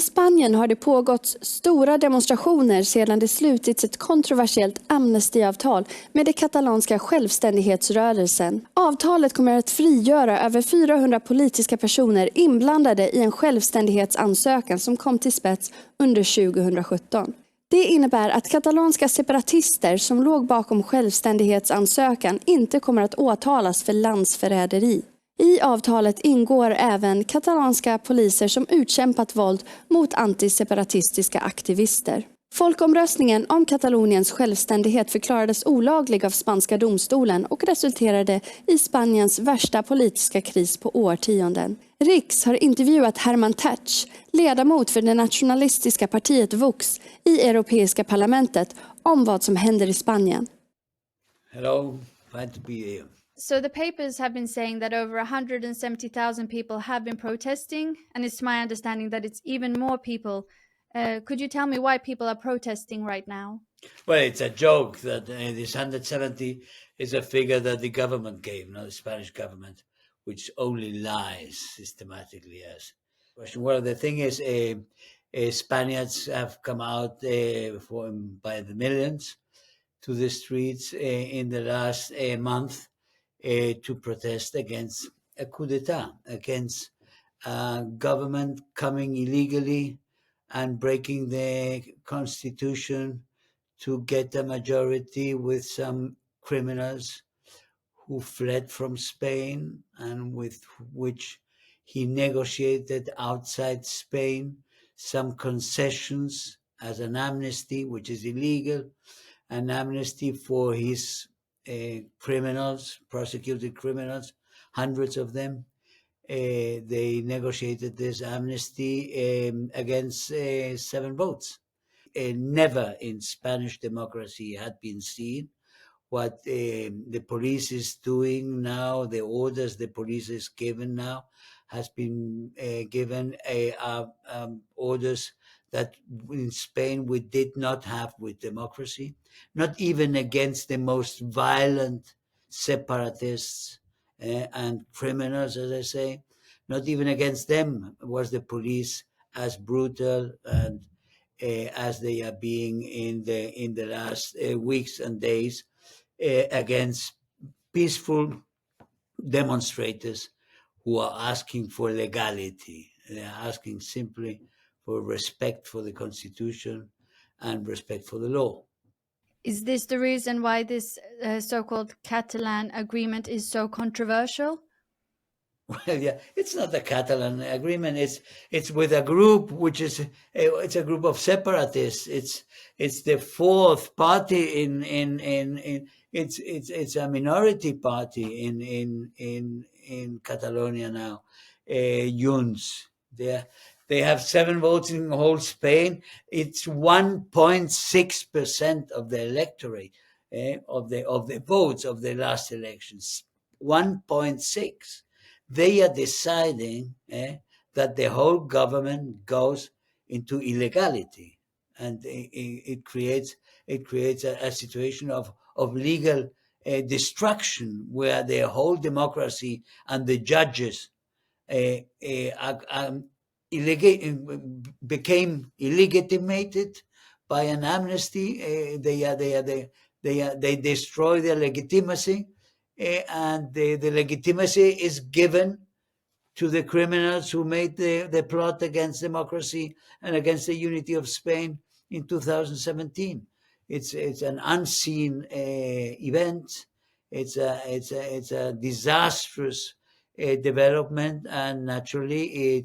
Spanien har det pågått stora demonstrationer sedan det slutits ett kontroversiellt amnestiavtal med det katalanska självständighetsrörelsen. Avtalet kommer att frigöra över 400 politiska personer inblandade i en självständighetsansökan som kom till spets under 2017. Det innebär att katalanska separatister som låg bakom självständighetsansökan inte kommer att åtalas för landsförräderi. I avtalet ingår även katalanska poliser som utkämpat våld mot antiseparatistiska aktivister. Folkomröstningen om Kataloniens självständighet förklarades olaglig av spanska domstolen och resulterade i Spaniens värsta politiska kris på årtionden. Riks har intervjuat Hermann Tertsch, ledamot för det nationalistiska partiet Vox i Europeiska parlamentet, om vad som händer i Spanien. Hello, fine to be here. So the papers have been saying that over 170,000 people have been protesting, and it's my understanding that it's even more people. Could you tell me why people are protesting right now? Well, it's a joke that this 170 is a figure that the government gave, not the Spanish government, which only lies systematically as. Well, the thing is, Spaniards have come out by the millions to the streets in the last month to protest against a coup d'etat, against government coming illegally and breaking the constitution to get a majority with some criminals who fled from Spain and with which he negotiated outside Spain some concessions as an amnesty, which is illegal, an amnesty for his criminals, prosecuted criminals, hundreds of them. They negotiated this amnesty against 7 votes. Never in Spanish democracy had been seen what the police is doing now, the orders the police is given now, has been given orders that in Spain we did not have with democracy, not even against the most violent separatists and criminals, as I say. Not even against them was the police as brutal and as they are being in the last weeks and days against peaceful demonstrators who are asking for legality. They are asking simply for respect for the Constitution and respect for the law. Is this the reason why this so-called Catalan agreement is so controversial? Well, yeah, it's not a Catalan agreement. It's with a group which is it's a group of separatists. It's the fourth party in it's a minority party in Catalonia now. Junts. They have 7 votes in whole Spain. It's 1.6% of the electorate of the votes of the last elections. 1.6. They are deciding that the whole government goes into illegality, and it creates a situation of legal destruction where the whole democracy and the judges became illegitimated by an amnesty. They destroy their legitimacy. And the legitimacy is given to the criminals who made the plot against democracy and against the unity of Spain in 2017. It's an unseen event. It's a disastrous development, and naturally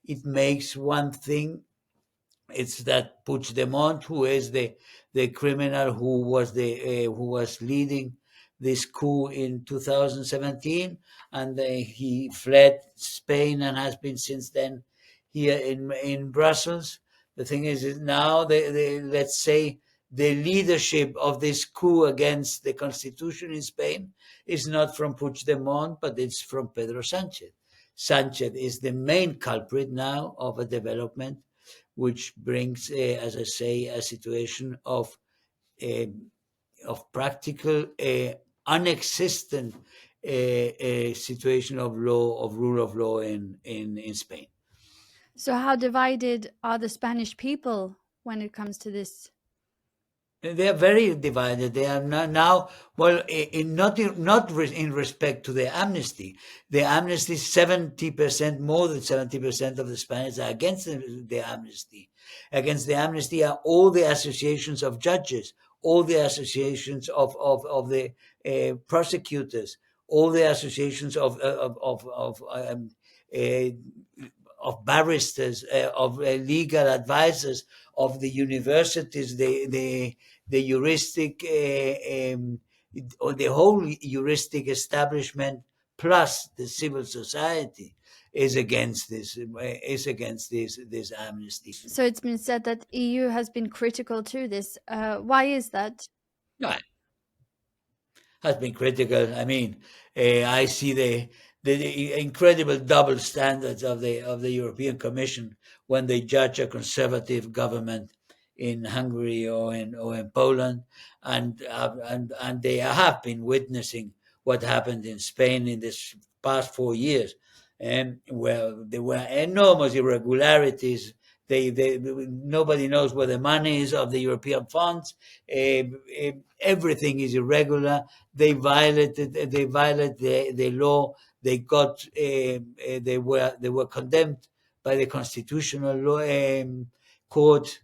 it makes one thing. It's that Puigdemont, who is the criminal who was leading this coup in 2017, and he fled Spain and has been since then here in Brussels. The thing is now let's say the leadership of this coup against the constitution in Spain is not from Puigdemont, but it's from Pedro Sánchez. Sánchez is the main culprit now of a development which brings, as I say, a situation of practical unexistent situation of rule of law in Spain. So how divided are the Spanish people when it comes to this? They are very divided. They are now well, not in respect to the amnesty. The amnesty, 70%, more than 70% of the Spaniards are against the amnesty. Against the amnesty are all the associations of judges, all the associations of the prosecutors, all the associations uh, of barristers, of legal advisors, of the universities, the heuristic, or the whole heuristic establishment, plus the civil society, is against this this amnesty. So it's been said that EU has been critical to this. Why is that? No, has been critical. I mean, I see the incredible double standards of the European Commission when they judge a conservative government in Hungary or in Poland, and they have been witnessing what happened in Spain in this past 4 years, and where there were enormous irregularities. Nobody knows where the money is of the European funds. Everything is irregular. They violated the law. They were condemned by the constitutional law court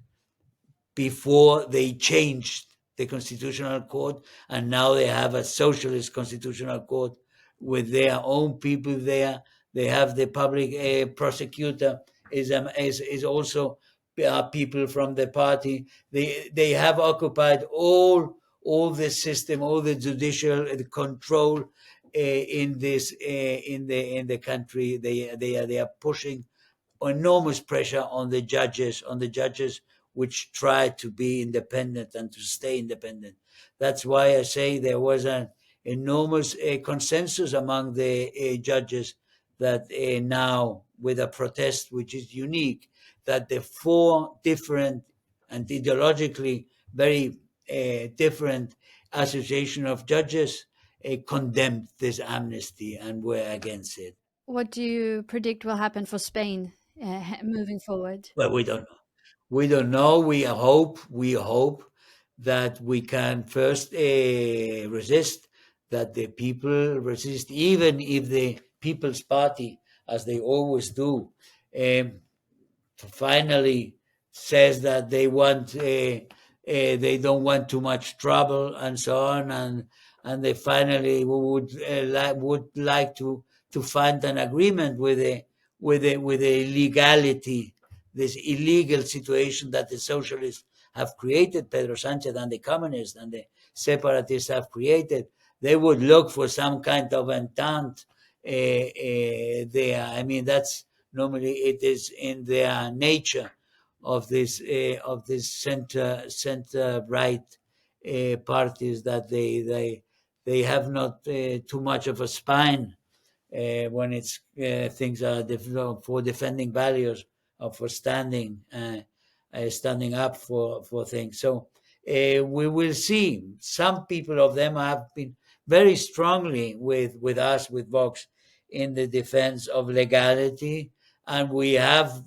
before they changed the constitutional court, and now they have a socialist constitutional court with their own people there. They have the public prosecutor is also people from the party. They have occupied all the system, all the judicial control in the country. They are pushing enormous pressure on the judges which try to be independent and to stay independent. That's why I say there was an enormous consensus among the judges that now, with a protest which is unique, that the four different and ideologically very different association of judges condemned this amnesty and were against it. What do you predict will happen for Spain moving forward? Well, we don't know. We don't know. We hope that we can first resist, that the people resist, even if the People's Party, as they always do, um, finally says that they don't want too much trouble and so on, and they finally would like to find an agreement with the legality, this illegal situation that the socialists have created, Pedro Sanchez and the communists and the separatists have created. They would look for some kind of entente there. I mean, that's normally it is in their nature of this center right parties, that they have not too much of a spine when it's things are for defending values or for standing up for things. So we will see. Some people of them have been very strongly with us, with Vox, in the defense of legality, and we have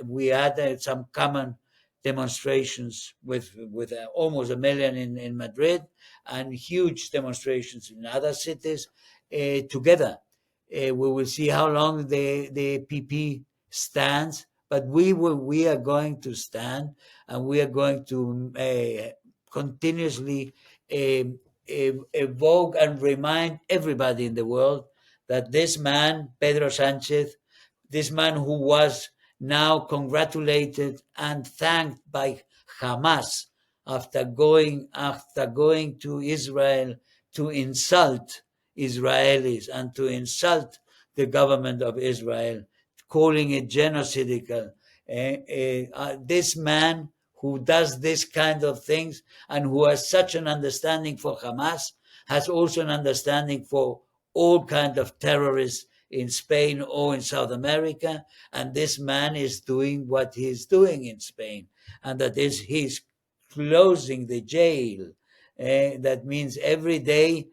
we had some common demonstrations with almost 1 million in Madrid, and huge demonstrations in other cities together. We will see how long the PP stands, but we are going to stand, and we are going to continuously evoke and remind everybody in the world that this man, Pedro Sanchez, this man who was now congratulated and thanked by Hamas after going to Israel to insult Israelis and to insult the government of Israel, calling it genocidal. This man who does this kind of things and who has such an understanding for Hamas has also an understanding for all kinds of terrorists in Spain or in South America, and this man is doing what he's doing in Spain, and that is he's closing the jail. That means every day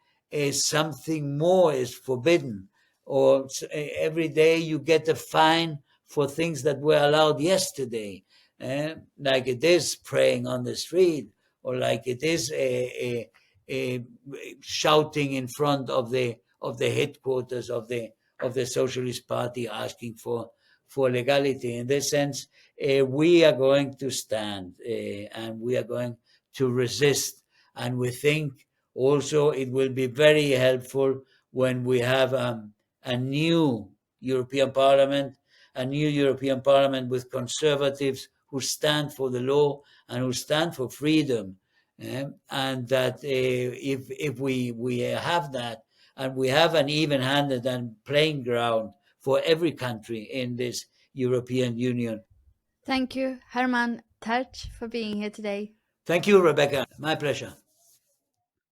something more is forbidden, or every day you get a fine for things that were allowed yesterday, like it is praying on the street, or like it is a shouting in front of the headquarters of the Socialist Party asking for legality. In this sense, we are going to stand and we are going to resist. And we think also it will be very helpful when we have a new European Parliament, with conservatives who stand for the law and who stand for freedom. And that if we have that, and we have an even-handed and playing ground for every country in this European Union. Thank you, Hermann Tertsch, for being here today. Thank you, Rebecca. My pleasure.